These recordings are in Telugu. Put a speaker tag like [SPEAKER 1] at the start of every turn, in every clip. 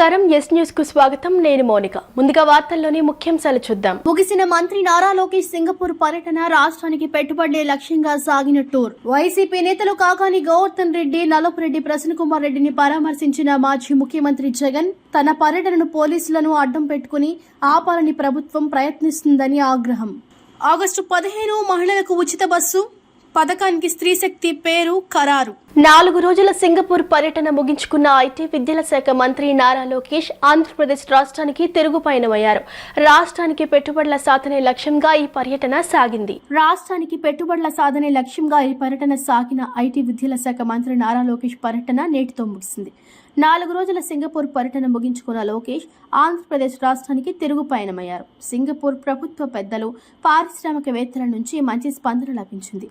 [SPEAKER 1] నమస్కారం ఎస్ న్యూస్ కు స్వాగతం నేను మౌనిక ముందుగా వార్తల్లోని ముఖ్యాంశాలు చూద్దాం
[SPEAKER 2] ముగిసిన మంత్రి నారా లోకేష్ సింగపూర్ పర్యటన రాష్ట్రానికి పెట్టుబడులే లక్ష్యంగా సాగిన టూర్ వైసీపీ నేతలు కాకాని గోవర్ధన్ రెడ్డి నల్లపురెడ్డి ప్రసన్న కుమార్ రెడ్డిని పరామర్శించిన మాజీ ముఖ్యమంత్రి జగన్ తన పర్యటనను పోలీసులను అడ్డం పెట్టుకుని ఆపాలని ప్రభుత్వం ప్రయత్నిస్తుందని ఆగ్రహం. ఆగస్టు 15 మహిళలకు ఉచిత బస్సు పథకానికి స్త్రీశక్తి పేరు ఖరారు.
[SPEAKER 1] 4 రోజుల సింగపూర్ పర్యటన ముగించుకున్న ఐటీ విద్యల శాఖ మంత్రి నారా లోకేష్ ఆంధ్రప్రదేశ్ రాష్ట్రానికి తిరుగుపయనమయ్యారు. రాష్ట్రానికి పెట్టుబడుల సాధనే లక్ష్యంగా ఈ పర్యటన సాగింది. ఐటీ విద్యల శాఖ మంత్రి నారా లోకేష్ పర్యటన నేటితో ముగిసింది. 4 రోజుల సింగపూర్ పర్యటన ముగించుకున్న లోకేష్ ఆంధ్రప్రదేశ్ రాష్ట్రానికి తిరుగుపయనమయ్యారు. సింగపూర్ ప్రభుత్వ పెద్దలు, పారిశ్రామికవేత్తల నుంచి మంచి స్పందన లభించింది.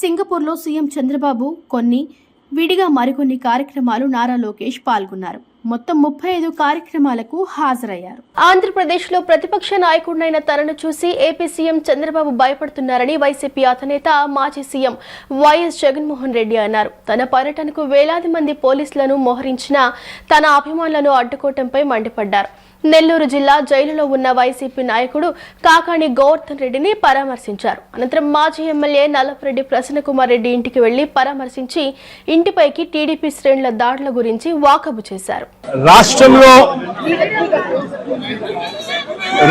[SPEAKER 1] సింగపూర్లో సీఎం చంద్రబాబు విడిగా మరికొన్ని కార్యక్రమాలు నారా లోకేష్ పాల్గొన్నారు. మొత్తం 35 కార్యక్రమాలకు హాజరయ్యారు. ఆంధ్రప్రదేశ్లో ప్రతిపక్ష నాయకుడినైన తనను చూసి ఏపీ సీఎం చంద్రబాబు భయపడుతున్నారని వైసీపీ అధినేత మాజీ సీఎం వైఎస్ జగన్మోహన్ రెడ్డి అన్నారు. తన పర్యటనకు వేలాది మంది పోలీసులను మోహరించిన తన అభిమానులను అడ్డుకోవడంపై మండిపడ్డారు. నెల్లూరు జిల్లా జైలులో ఉన్న వైసీపీ నాయకుడు కాకాని గోవర్ధన్ రెడ్డిని పరామర్శించారు. అనంతరం మాజీ ఎమ్మెల్యే నల్లపురెడ్డి ప్రసన్న కుమార్ రెడ్డి ఇంటికి వెళ్లి పరామర్శించి ఇంటిపైకి టీడీపీ శ్రేణుల దాడుల గురించి వాకబు చేశారు.
[SPEAKER 3] రాష్ట్రంలో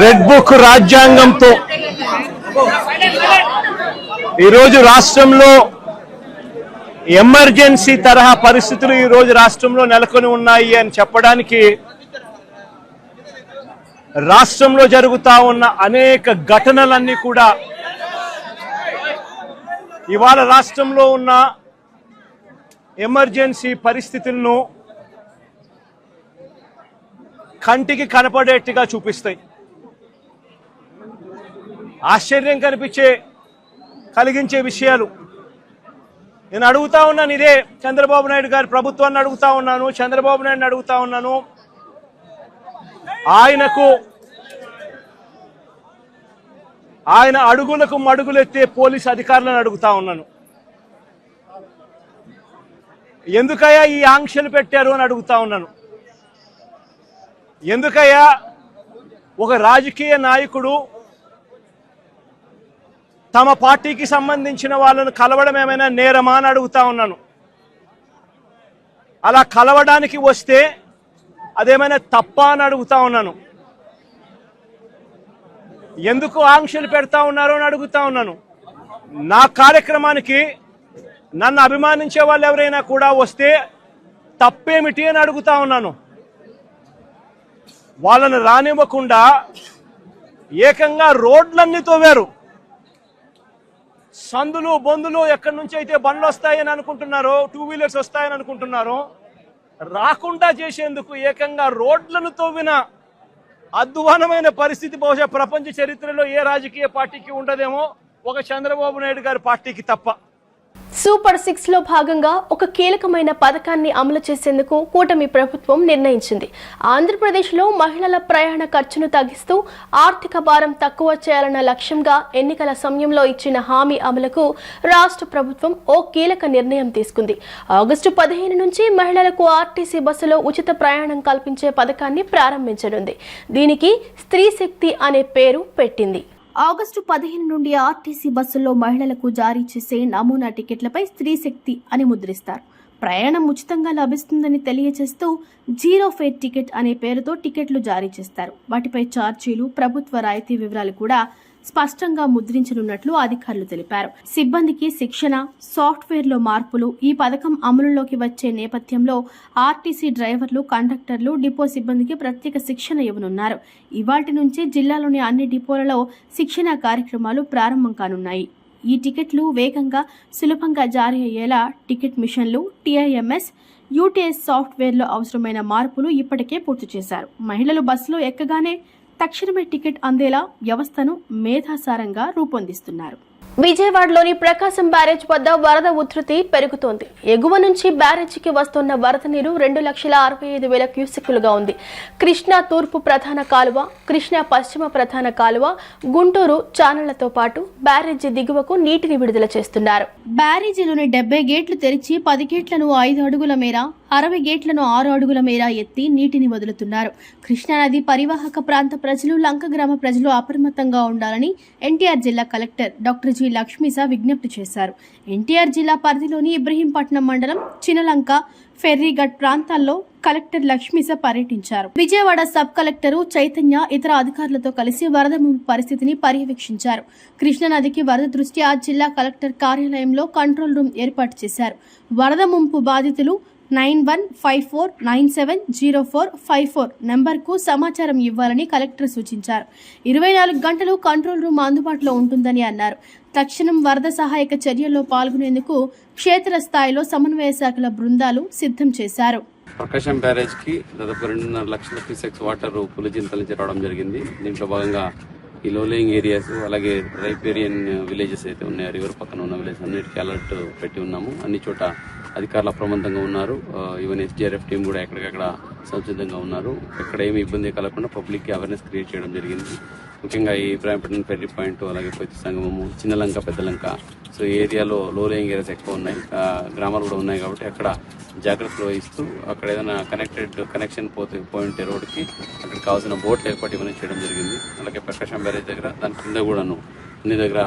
[SPEAKER 3] రెడ్ బుక్ రాజ్యాంగంతో ఈరోజు రాష్ట్రంలో ఎమర్జెన్సీ తరహా పరిస్థితులు ఈరోజు రాష్ట్రంలో నెలకొని ఉన్నాయి అని చెప్పడానికి రాష్ట్రంలో జరుగుతా ఉన్న అనేక ఘటనలన్నీ కూడా ఇవాళ రాష్ట్రంలో ఉన్న ఎమర్జెన్సీ పరిస్థితులను కంటికి కనపడేట్టుగా చూపిస్తాయి. ఆశ్చర్యం కలిగించే విషయాలు నేను అడుగుతా ఉన్నాను. ఇదే చంద్రబాబు నాయుడు గారి ప్రభుత్వాన్ని అడుగుతా ఉన్నాను, చంద్రబాబు నాయుడుని అడుగుతా ఉన్నాను. ఆయన అడుగులకు మడుగులెత్తే పోలీసు అధికారులను అడుగుతా ఉన్నాను. ఎందుకయ్యా ఈ ఆంక్షలు పెట్టారు అని అడుగుతా ఉన్నాను. ఎందుకయ్యా ఒక రాజకీయ నాయకుడు తమ పార్టీకి సంబంధించిన వాళ్ళను కలవడం ఏమైనా నేరమా అని అడుగుతా ఉన్నాను. అలా కలవడానికి వస్తే అదేమైనా తప్ప అని అడుగుతా ఉన్నాను. ఎందుకు ఆంక్షలు పెడతా ఉన్నారో అని అడుగుతా ఉన్నాను. నా కార్యక్రమానికి నన్ను అభిమానించే వాళ్ళు ఎవరైనా కూడా వస్తే తప్పేమిటి అని అడుగుతా ఉన్నాను. వాళ్ళను రానివ్వకుండా ఏకంగా రోడ్లన్నీ తోవారు. సందులు బొందులు ఎక్కడి నుంచి అయితే బండ్లు వస్తాయని అనుకుంటున్నారో, 2 వీలర్స్ వస్తాయని అనుకుంటున్నారో రాకుండా చేసేందుకు ఏకంగా రోడ్లను తవ్విన అధ్వానమైన పరిస్థితి బహుశా ప్రపంచ చరిత్రలో ఏ రాజకీయ పార్టీకి ఉండదేమో, ఒక చంద్రబాబు నాయుడు గారి పార్టీకి తప్ప.
[SPEAKER 1] సూపర్ 6 లో భాగంగా ఒక కీలకమైన పథకాన్ని అమలు చేసేందుకు కూటమి ప్రభుత్వం నిర్ణయించింది. ఆంధ్రప్రదేశ్లో మహిళల ప్రయాణ ఖర్చును తగ్గిస్తూ ఆర్థిక భారం తక్కువ చేయాలన్న లక్ష్యంగా ఎన్నికల సమయంలో ఇచ్చిన హామీ అమలుకు రాష్ట్ర ప్రభుత్వం ఓ కీలక నిర్ణయం తీసుకుంది. ఆగస్టు 15 నుంచి మహిళలకు ఆర్టీసీ బస్సులో ఉచిత ప్రయాణం కల్పించే పథకాన్ని ప్రారంభించనుంది. దీనికి స్త్రీశక్తి అనే పేరు పెట్టింది.
[SPEAKER 2] ఆగస్టు 15 నుండి ఆర్టీసీ బస్సుల్లో మహిళలకు జారీ చేసే నమూనా టికెట్లపై స్త్రీశక్తి అని ముద్రిస్తారు. ప్రయాణం ఉచితంగా లభిస్తుందని తెలియజేస్తూ జీరో ఫేర్ టికెట్ అనే పేరుతో టికెట్లు జారీ చేస్తారు. వాటిపై ఛార్జీలు, ప్రభుత్వ రాయితీ వివరాలు కూడా స్పష్టంగా ముద్రించనున్నట్లు అధికారులు తెలిపారు. సిబ్బందికి శిక్షణ, సాఫ్ట్వేర్లో మార్పులు ఈ పథకం అమలులోకి వచ్చే నేపథ్యంలో ఆర్టీసీ డ్రైవర్లు, కండక్టర్లు, డిపో సిబ్బందికి ప్రత్యేక శిక్షణ ఇవ్వనున్నారు. ఇవాల్టి నుంచి జిల్లాలోని అన్ని డిపోలలో శిక్షణ కార్యక్రమాలు ప్రారంభం కానున్నాయి. ఈ టికెట్లు వేగంగా, సులభంగా జారీ అయ్యేలా టికెట్ మిషన్లు, టీఐఎంఎస్, యూటీఎస్ సాఫ్ట్వేర్లో అవసరమైన మార్పులు ఇప్పటికే పూర్తి చేశారు. మహిళలు బస్సులో ఎక్కగానే తక్షణమే టికెట్ అందేలా వ్యవస్థను మేధాసారంగా రూపొందిస్తున్నారు.
[SPEAKER 1] విజయవాడలోని ప్రకాశం బ్యారేజ్ వద్ద వరద ఉధృతి పెరుగుతోంది. ఎగువ నుంచి బ్యారేజీకి వస్తున్న వరద నీరు 2,65,000 క్యూసెక్కులుగా ఉంది. కృష్ణా తూర్పు ప్రధాన కాలువ, కృష్ణా పశ్చిమ ప్రధాన కాలువ, గుంటూరు ఛానళ్లతో పాటు బ్యారేజీ దిగువకు నీటిని విడుదల చేస్తున్నారు.
[SPEAKER 2] బ్యారేజీలోని 70 గేట్లు తెరిచి 10 గేట్లను 5 అడుగుల మేర
[SPEAKER 1] 60 గేట్లను 6 అడుగుల మేర ఎత్తి నీటిని వదులుతున్నారు. కృష్ణానది పరివాహక ప్రాంత ప్రజలు, లంక గ్రామ ప్రజలు అప్రమత్తంగా ఉండాలని ఎన్టీఆర్ జిల్లా కలెక్టర్ డాక్టర్ జి. లక్ష్మీసా విజ్ఞప్తి చేశారు. ఎన్టీఆర్ జిల్లా పరిధిలోని ఇబ్రహీంపట్నం మండలం చినలంక, ఫెర్రీఘట్ ప్రాంతాల్లో కలెక్టర్ లక్ష్మీసా పర్యటించారు. విజయవాడ సబ్ కలెక్టరు చైతన్య ఇతర అధికారులతో కలిసి వరద ముంపు పరిస్థితిని పర్యవేక్షించారు. కృష్ణానదికి వరద దృష్ట్యా జిల్లా కలెక్టర్ కార్యాలయంలో కంట్రోల్ రూమ్ ఏర్పాటు చేశారు. వరద ముంపు బాధితులు 9154970454 నెంబర్కు సమాచారం ఇవ్వాలని కలెక్టర్ సూచించారు. 24 గంటలు కంట్రోల్ రూమ్ అందుబాటులో ఉంటుందని అన్నారు. తక్షణం వరద సహాయక చర్యల్లో పాల్గొనేందుకు క్షేత్రస్థాయిలో సమన్వయ శాఖల బృందాలు సిద్ధం చేశారు.
[SPEAKER 4] ప్రకాశం బ్యారేజ్ కి దాదాపు 2.5 లక్షల క్యూసెక్స్ వాటర్ పులిచింతల నుంచి రావడం జరిగింది. దీంట్లో భాగంగా ఈ లోలేయింగ్ ఏరియాస్ అలాగే రైపేరియన్ విలేజెస్ అయితే ఉన్నాయో రివర్ పక్కన ఉన్న విలేజ్ అన్నిటికీ అలర్ట్ పెట్టి ఉన్నాము. అన్ని చోట అధికారులు అప్రమత్తంగా ఉన్నారు. ఈవెన్ ఎస్డీఆర్ఎఫ్ టీం కూడా ఎక్కడికక్కడ సంసిద్ధంగా ఉన్నారు. ఎక్కడ ఏమి ఇబ్బంది కలగకుండా పబ్లిక్ కి అవేర్నెస్ క్రియేట్ చేయడం జరిగింది. ముఖ్యంగా ఈ ఇబ్రాహీంపట్నం ఫెర్రీ పాయింట్ అలాగే పొత్తి సంగమము, చిన్నలంక, పెద్దలంక, సో ఈ ఏరియాలో లో లేయింగ్ ఏరియాస్ ఎక్కువ ఉన్నాయి, గ్రామాలు కూడా ఉన్నాయి కాబట్టి అక్కడ జాగ్రత్తలు వహిస్తూ అక్కడ ఏదైనా కనెక్షన్ పోయి ఉంటే రోడ్డుకి అక్కడ కావాల్సిన బోట్లు ఏర్పాటు ఇవన్నీ చేయడం జరిగింది. అలాగే ప్రకాశం బ్యారేజ్ దగ్గర దాని కింద కూడాను అన్ని దగ్గర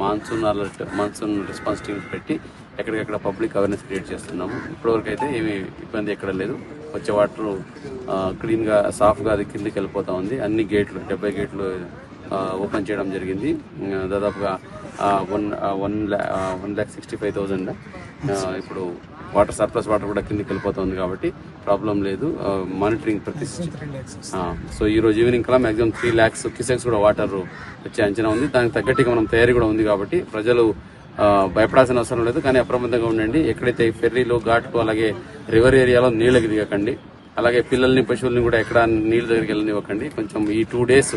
[SPEAKER 4] మాన్సూన్ రెస్పాన్స్ టీమ్స్ పెట్టి ఎక్కడికక్కడ పబ్లిక్ అవేర్నెస్ క్రియేట్ చేస్తున్నాము. ఇప్పటివరకు అయితే ఏమి ఇబ్బంది ఎక్కడ లేదు. వచ్చే వాటర్ క్లీన్ గా సాఫ్ గా అది కిందకి వెళ్ళిపోతా ఉంది. అన్ని గేట్లు 70 గేట్లు ఓపెన్ చేయడం జరిగింది. దాదాపుగా 1,65,000 ఇప్పుడు వాటర్ సర్ప్లస్ వాటర్ కూడా కిందకి వెళ్ళిపోతుంది కాబట్టి ప్రాబ్లం లేదు. మానిటరింగ్ సో ఈ రోజు ఈవినింగ్ కల్లా మాక్సిమం 3 lakhs క్యూసెక్స్ కూడా వాటర్ వచ్చే అంచనా ఉంది. దానికి తగ్గట్టుగా మనం తయారీ కూడా ఉంది కాబట్టి ప్రజలు భయపడాల్సిన అవసరం లేదు. కానీ అప్రమత్తంగా ఉండండి. ఎక్కడైతే ఫెర్రీలు, ఘాట్లు అలాగే రివర్ ఏరియాలో నీళ్ళకి దిగకండి. అలాగే పిల్లల్ని, పశువుల్ని కూడా ఎక్కడ నీళ్ళ దగ్గరికి వెళ్ళనివ్వకండి. కొంచెం ఈ 2 days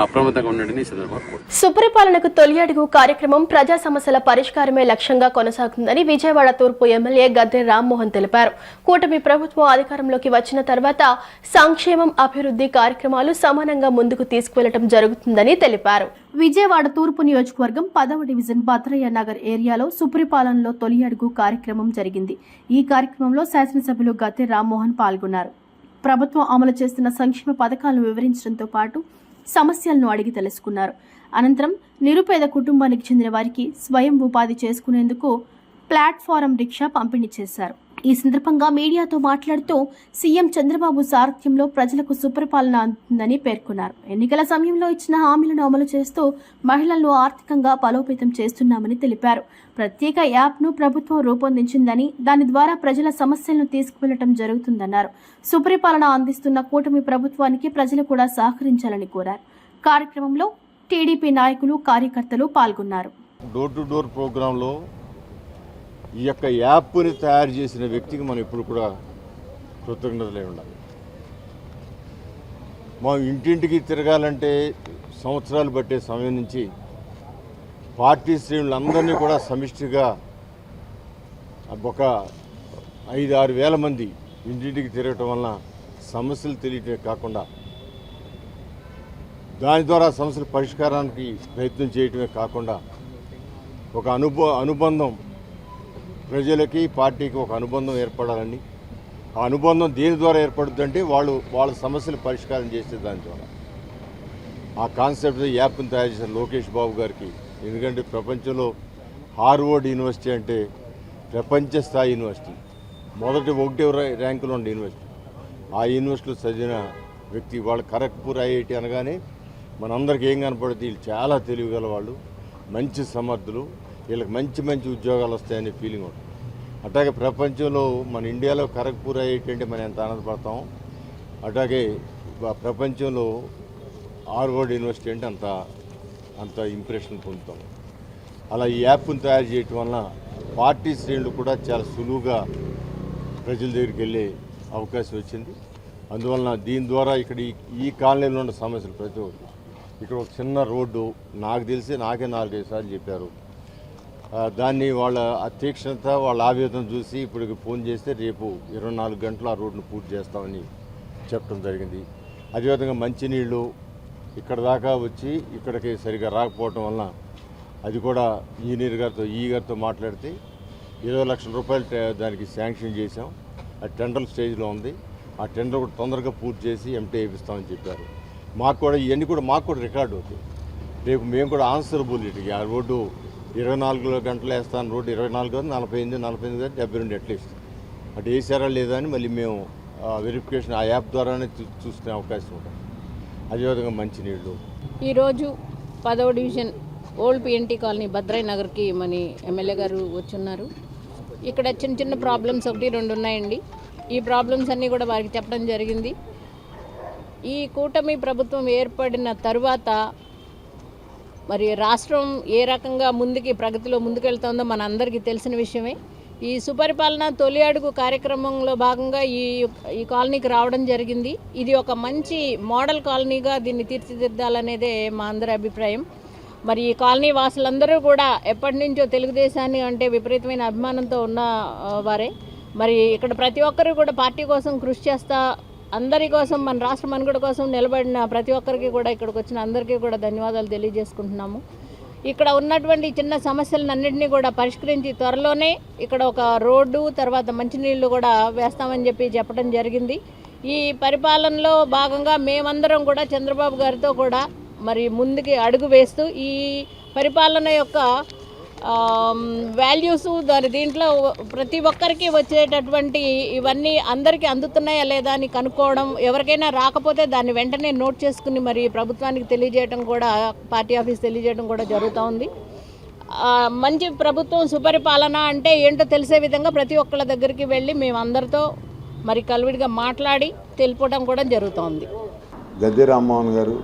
[SPEAKER 4] అప్రమత్తంగా ఉండండి. ఈ సందర్భంగా
[SPEAKER 2] సుపరిపాలనకు తొలి అడుగు కార్యక్రమం ప్రజా సమస్యల పరిష్కారమే లక్ష్యంగా కొనసాగుతుందని విజయవాడ తూర్పు ఎమ్మెల్యే గద్దె రామ్మోహన్ తెలిపారు. కూటమి ప్రభుత్వం అధికారంలోకి వచ్చిన తర్వాత సంక్షేమం, అభివృద్ధి కార్యక్రమాలు సమానంగా ముందుకు తీసుకువెళ్లడం జరుగుతుందని తెలిపారు.
[SPEAKER 1] విజయవాడ తూర్పు నియోజకవర్గం 10వ డివిజన్ భద్రయ్య నగర్ ఏరియాలో సుపరిపాలనలో తొలి అడుగు కార్యక్రమం జరిగింది. ఈ కార్యక్రమంలో శాసనసభ్యులు గద్దె రామ్మోహన్ పాల్గొన్నారు. ప్రభుత్వం అమలు చేస్తున్న సంక్షేమ పథకాలను వివరించడంతో పాటు సమస్యలను అడిగి తెలుసుకున్నారు. అనంతరం నిరుపేద కుటుంబానికి చెందిన వారికి స్వయం ఉపాధి చేసుకునేందుకు ప్లాట్ఫారం రిక్షా పంపిణీ చేశారు. ఈ సందర్భంగా మీడియాతో మాట్లాడుతూ సీఎం చంద్రబాబు సారథ్యంలో ప్రజలకు సుపరిపాలన అందుతుందని పేర్కొన్నారు. ఎన్నికల సమయంలో ఇచ్చిన హామీలను అమలు చేస్తూ మహిళలను ఆర్థికంగా బలోపేతం చేస్తున్నామని తెలిపారు. ప్రత్యేక యాప్ను ప్రభుత్వం రూపొందించిందని దాని ద్వారా ప్రజల సమస్యలను తీసుకువెళ్లడం జరుగుతుందన్నారు. సుపరిపాలన అందిస్తున్న కూటమి ప్రభుత్వానికి ప్రజలు కూడా సహకరించాలని కోరారు. కార్యక్రమంలో టీడీపీ నాయకులు, కార్యకర్తలు పాల్గొన్నారు.
[SPEAKER 5] డోర్ టు డోర్ ప్రోగ్రాంలో ఈ యొక్క యాప్ని తయారు చేసిన వ్యక్తికి మనం ఇప్పుడు కూడా కృతజ్ఞతలే ఉండాలి. మనం ఇంటింటికి తిరగాలంటే సంవత్సరాలు పట్టే సమయం నుంచి పార్టీ శ్రేణులందరినీ కూడా సమిష్టిగా ఒక 5-6 వేల మంది ఇంటింటికి తిరగటం వలన సమస్యలు తెలియటమే కాకుండా దాని ద్వారా సమస్యల పరిష్కారానికి ప్రయత్నం చేయటమే కాకుండా ఒక అనుబంధం ప్రజలకి, పార్టీకి ఒక అనుబంధం ఏర్పడాలని, ఆ అనుబంధం దేని ద్వారా ఏర్పడుతుందంటే వాళ్ళ సమస్యలు పరిష్కారం చేసే దాని ద్వారా. ఆ కాన్సెప్ట్ యాప్ని తయారు చేసిన లోకేష్ బాబు గారికి, ఎందుకంటే ప్రపంచంలో హార్వర్డ్ యూనివర్సిటీ అంటే ప్రపంచ స్థాయి యూనివర్సిటీ, మొదటి 1వ ర్యాంకులో ఉన్న యూనివర్సిటీ. ఆ యూనివర్సిటీలో చదివిన వ్యక్తి. వాళ్ళు ఖరగ్పూర్ ఐఐటి అనగానే మనందరికీ ఏం కనపడుతుంది, వీళ్ళు చాలా తెలివిగల వాళ్ళు, మంచి సమర్థులు, వీళ్ళకి మంచి మంచి ఉద్యోగాలు వస్తాయనే ఫీలింగ్ ఉంటుంది. అట్లాగే ప్రపంచంలో మన ఇండియాలో ఖరగ్పూర్ ఐఐటి అంటే మనం ఎంత ఆనందపడతాం, అట్లాగే ప్రపంచంలో హార్వర్డ్ యూనివర్సిటీ అంటే అంత ఇంప్రెషన్ పొందుతాం. అలా ఈ యాప్ను తయారు చేయటం వలన పార్టీ శ్రేణులు కూడా చాలా సులువుగా ప్రజల దగ్గరికి వెళ్ళే అవకాశం వచ్చింది. అందువలన దీని ద్వారా ఇక్కడ ఈ కాలనీలో ఉన్న సమస్యలు ప్రతి ఒక్కటి, ఇక్కడ ఒక చిన్న రోడ్డు నాకు తెలిసి నాకే 4-5 సార్లు చెప్పారు. దాన్ని వాళ్ళ అతీక్షణత, వాళ్ళ ఆవేదన చూసి ఇప్పుడు ఫోన్ చేస్తే రేపు 24 గంటలు ఆ రోడ్డును పూర్తి చేస్తామని చెప్పడం జరిగింది. అదేవిధంగా మంచినీళ్ళు ఇక్కడ దాకా వచ్చి ఇక్కడికి సరిగా రాకపోవటం వలన అది కూడా ఈ గారితో మాట్లాడితే 20 లక్షల రూపాయలు దానికి శాంక్షన్ చేశాం. అది టెండర్ స్టేజ్లో ఉంది. ఆ టెండర్ కూడా తొందరగా పూర్తి చేసి ఎంటీ వేయిస్తామని చెప్పారు. మాకు కూడా ఇవన్నీ కూడా మాకు కూడా రికార్డు అవుతాయి. రేపు మేము కూడా ఆన్సరబిలిటీ ఆ రోడ్డు 24 గంటలు వేస్తాను, రోడ్డు 24 45 72 అట్లీస్ట్ అటు వేసారా లేదా అని మళ్ళీ మేము వెరిఫికేషన్ ఆ యాప్ ద్వారానే చూసుకునే అవకాశం ఉంటుంది. అదేవిధంగా మంచినీళ్ళు.
[SPEAKER 6] ఈరోజు 10వ division old PNT colony Bhadraiah నగర్కి మన ఎమ్మెల్యే గారు వచ్చున్నారు. ఇక్కడ చిన్న చిన్న ప్రాబ్లమ్స్ 1-2 ఉన్నాయండి. ఈ ప్రాబ్లమ్స్ అన్నీ కూడా వారికి చెప్పడం జరిగింది. ఈ కూటమి ప్రభుత్వం ఏర్పడిన తరువాత మరి రాష్ట్రం ఏ రకంగా ప్రగతిలో ముందుకెళ్తుందో మన అందరికీ తెలిసిన విషయమే. ఈ సుపరిపాలన తొలి అడుగు కార్యక్రమంలో భాగంగా ఈ కాలనీకి రావడం జరిగింది. ఇది ఒక మంచి మోడల్ కాలనీగా దీన్ని తీర్చిదిద్దాలనేదే మా అందరి అభిప్రాయం. మరి ఈ కాలనీ వాసులందరూ కూడా ఎప్పటి నుంచో తెలుగుదేశాన్ని అంటే విపరీతమైన అభిమానంతో ఉన్న వారే. మరి ఇక్కడ ప్రతి ఒక్కరు కూడా పార్టీ కోసం కృషి చేస్తా, అందరి కోసం, మన రాష్ట్ర మనుగడ కోసం నిలబడిన ప్రతి ఒక్కరికి కూడా, ఇక్కడికి వచ్చిన అందరికీ కూడా ధన్యవాదాలు తెలియజేసుకుంటున్నాము. ఇక్కడ ఉన్నటువంటి చిన్న సమస్యలన్నింటినీ కూడా పరిష్కరించి త్వరలోనే ఇక్కడ ఒక రోడ్డు, తర్వాత మంచినీళ్ళు కూడా వేస్తామని చెప్పడం జరిగింది. ఈ పరిపాలనలో భాగంగా మేమందరం కూడా చంద్రబాబు గారితో కూడా మరి ముందుకి అడుగు వేస్తూ ఈ పరిపాలన యొక్క వాల్యూస్ దీంట్లో ప్రతి ఒక్కరికి వచ్చేటటువంటి ఇవన్నీ అందరికీ అందుతున్నాయా లేదా అని కనుక్కోవడం, ఎవరికైనా రాకపోతే దాన్ని వెంటనే నోట్ చేసుకుని మరి ప్రభుత్వానికి తెలియజేయడం కూడా, పార్టీ ఆఫీస్ తెలియజేయడం కూడా జరుగుతూ ఉంది. మంచి ప్రభుత్వం, సుపరిపాలన అంటే ఏంటో తెలిసే విధంగా ప్రతి ఒక్కళ్ళ దగ్గరికి వెళ్ళి మేమందరితో మరి కలివిడిగా మాట్లాడి తెలుపడం కూడా జరుగుతోంది.
[SPEAKER 7] గద్దె రామ్మోహన్ గారు,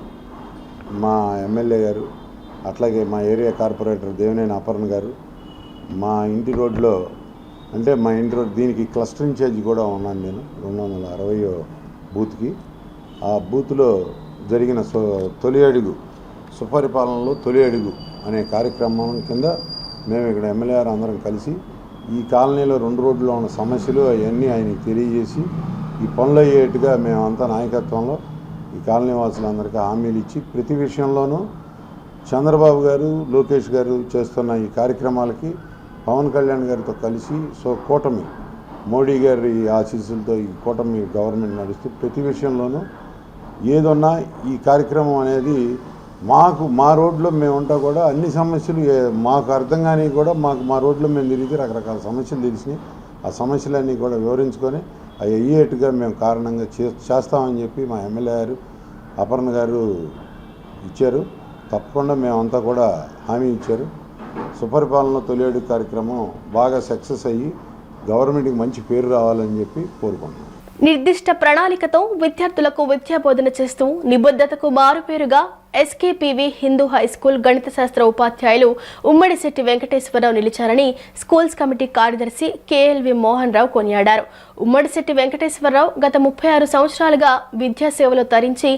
[SPEAKER 7] మా ఎమ్మెల్యే గారు, అట్లాగే మా ఏరియా కార్పొరేటర్ దేవినేని అపర్ణ గారు, మా ఇంటి రోడ్లో అంటే మా ఇంటి రోడ్ దీనికి క్లస్టర్ ఇన్ఛార్జ్ కూడా ఉన్నాను నేను 260వ బూత్కి. ఆ బూత్లో జరిగిన తొలి అడుగు సుపరిపాలనలో తొలి అడుగు అనే కార్యక్రమం కింద మేము ఇక్కడ ఎమ్మెల్యే గారు అందరం కలిసి ఈ కాలనీలో 2 రోడ్లలో ఉన్న సమస్యలు అవన్నీ ఆయనకి తెలియజేసి ఈ పనులు అయ్యేట్టుగా మేమంతా నాయకత్వంలో ఈ కాలనీ వాసులందరికీ హామీలు ఇచ్చి ప్రతి విషయంలోనూ చంద్రబాబు గారు, లోకేష్ గారు చేస్తున్న ఈ కార్యక్రమాలకి పవన్ కళ్యాణ్ గారితో కలిసి కూటమి మోడీ గారి ఆశీస్సులతో ఈ కూటమి గవర్నమెంట్ నడుస్తూ ప్రతి విషయంలోనూ ఏదన్నా ఈ కార్యక్రమం అనేది మా రోడ్లో మేము ఉంటా కూడా అన్ని సమస్యలు మాకు అర్థం కానీ కూడా మా రోడ్లో మేము తిరిగితే రకరకాల సమస్యలు తెలిసినాయి. ఆ సమస్యలన్నీ కూడా వివరించుకొని అవి అయ్యేట్టుగా మేము కారణంగా చేస్తామని చెప్పి మా ఎమ్మెల్యే గారు అపర్ణ గారు ఇచ్చారు. తప్పకుండా మేమంతా కూడా హామీ ఇచ్చారు. సుపరిపాలన తొలి అడుగు కార్యక్రమం బాగా సక్సెస్ అయ్యి గవర్నమెంట్కి మంచి పేరు రావాలని చెప్పి కోరుకుంటున్నాం.
[SPEAKER 2] నిర్దిష్ట ప్రణాళికతో విద్యార్థులకు విద్యాబోధన చేస్తూ నిబద్ధతకు మారుపేరుగా ఎస్కేపీవీ హిందూ హై స్కూల్ గణిత శాస్త్ర ఉపాధ్యాయులు ఉమ్మడిశెట్టి వెంకటేశ్వరరావు నిలిచారని స్కూల్స్ కమిటీ కార్యదర్శి కేఎల్వి మోహన్ రావు కొనియాడారు. ఉమ్మడిశెట్టి వెంకటేశ్వరరావు గత 36 సంవత్సరాలుగా విద్యాసేవలో తరించి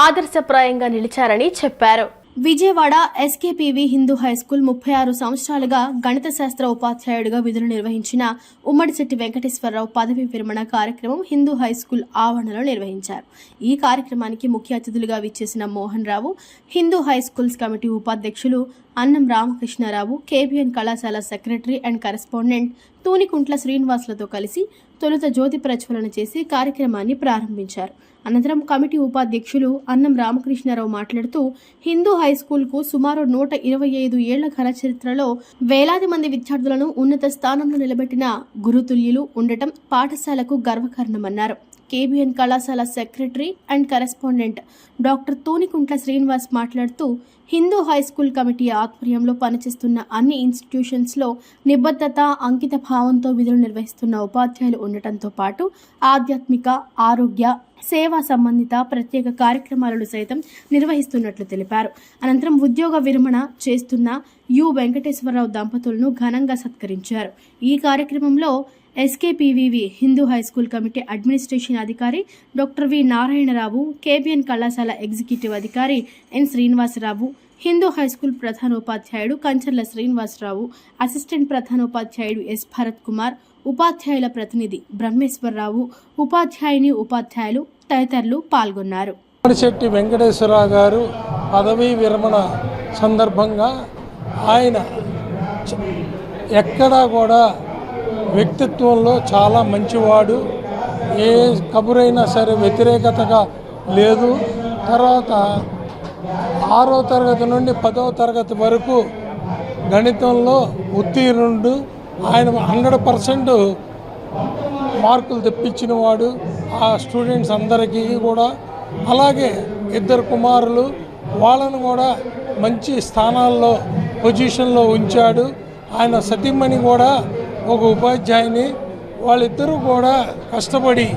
[SPEAKER 2] ఆదర్శప్రాయంగా నిలిచారని చెప్పారు. విజయవాడ ఎస్కేపీవీ హిందూ హై స్కూల్ 36 సంవత్సరాలుగా గణిత శాస్త్ర ఉపాధ్యాయుడిగా విధులు నిర్వహించిన ఉమ్మడిశెట్టి వెంకటేశ్వరరావు పదవీ విరమణ కార్యక్రమం హిందూ హై స్కూల్ ఆవరణలో నిర్వహించారు. ఈ కార్యక్రమానికి ముఖ్య అతిథులుగా విచ్చేసిన Mohan Rao, Hindu high schools committee ఉపాధ్యక్షులు అన్నం రామకృష్ణారావు, కేబీఎన్ కళాశాల సెక్రటరీ అండ్ కరెస్పాండెంట్ తూనికుంట్ల శ్రీనివాసులతో కలిసి తొలుత జ్యోతి ప్రజ్వలన చేసి కార్యక్రమాన్ని ప్రారంభించారు. అనంతరం కమిటీ ఉపాధ్యక్షులు అన్నం రామకృష్ణారావు మాట్లాడుతూ హిందూ హై స్కూల్కు సుమారు 125 ఏళ్ల ఘన చరిత్రలో వేలాది మంది విద్యార్థులను ఉన్నత స్థానంలో నిలబెట్టిన గురుతుల్యులు ఉండటం పాఠశాలకు గర్వకారణమన్నారు. కేబీఎన్ కళాశాల secretary and correspondent doctor Tunikuntla Srinivas మాట్లాడుతూ హిందూ హై స్కూల్ కమిటీ ఆధ్వర్యంలో పనిచేస్తున్న అన్ని ఇన్స్టిట్యూషన్స్లో నిబద్ధత, అంకిత భావంతో విధులు నిర్వహిస్తున్న ఉపాధ్యాయులు ఉండటంతో పాటు ఆధ్యాత్మిక, ఆరోగ్య, సేవా సంబంధిత ప్రత్యేక కార్యక్రమాలను సైతం నిర్వహిస్తున్నట్లు తెలిపారు. అనంతరం ఉద్యోగ విరమణ చేస్తున్న యు వెంకటేశ్వరరావు దంపతులను ఘనంగా సత్కరించారు. ఈ కార్యక్రమంలో SKPVV Hindu high school committee administration అధికారి డాక్టర్ వి నారాయణరావు, కేబీఎన్ కళాశాల ఎగ్జిక్యూటివ్ అధికారి N Srinivasarao, Hindu high school ప్రధానోపాధ్యాయుడు కంచర్ల శ్రీనివాసరావు, అసిస్టెంట్ ప్రధానోపాధ్యాయుడు ఎస్ భరత్ కుమార్, ఉపాధ్యాయుల ప్రతినిధి బ్రహ్మేశ్వరరావు, ఉపాధ్యాయులు తదితరులు పాల్గొన్నారు.
[SPEAKER 8] ఉమ్మడిశెట్టి వెంకటేశ్వరరావు గారు పదవీ విరమణ సందర్భంగా ఆయన ఎక్కడా కూడా వ్యక్తిత్వంలో చాలా మంచివాడు, ఏ కబురైనా సరే వ్యతిరేకతగా లేదు. తర్వాత 6వ తరగతి నుండి 10వ తరగతి వరకు గణితంలో ఉత్తీర్ణుడు. ఆయన 100% మార్కులు తెప్పించిన వాడు ఆ స్టూడెంట్స్ అందరికీ కూడా. అలాగే 2 కుమారులు, వాళ్ళను కూడా మంచి స్థానాల్లో పొజిషన్లో ఉంచాడు. ఆయన సతీమణి కూడా ఒక ఉపాధ్యాయుని. వాళ్ళిద్దరూ కూడా కష్టపడి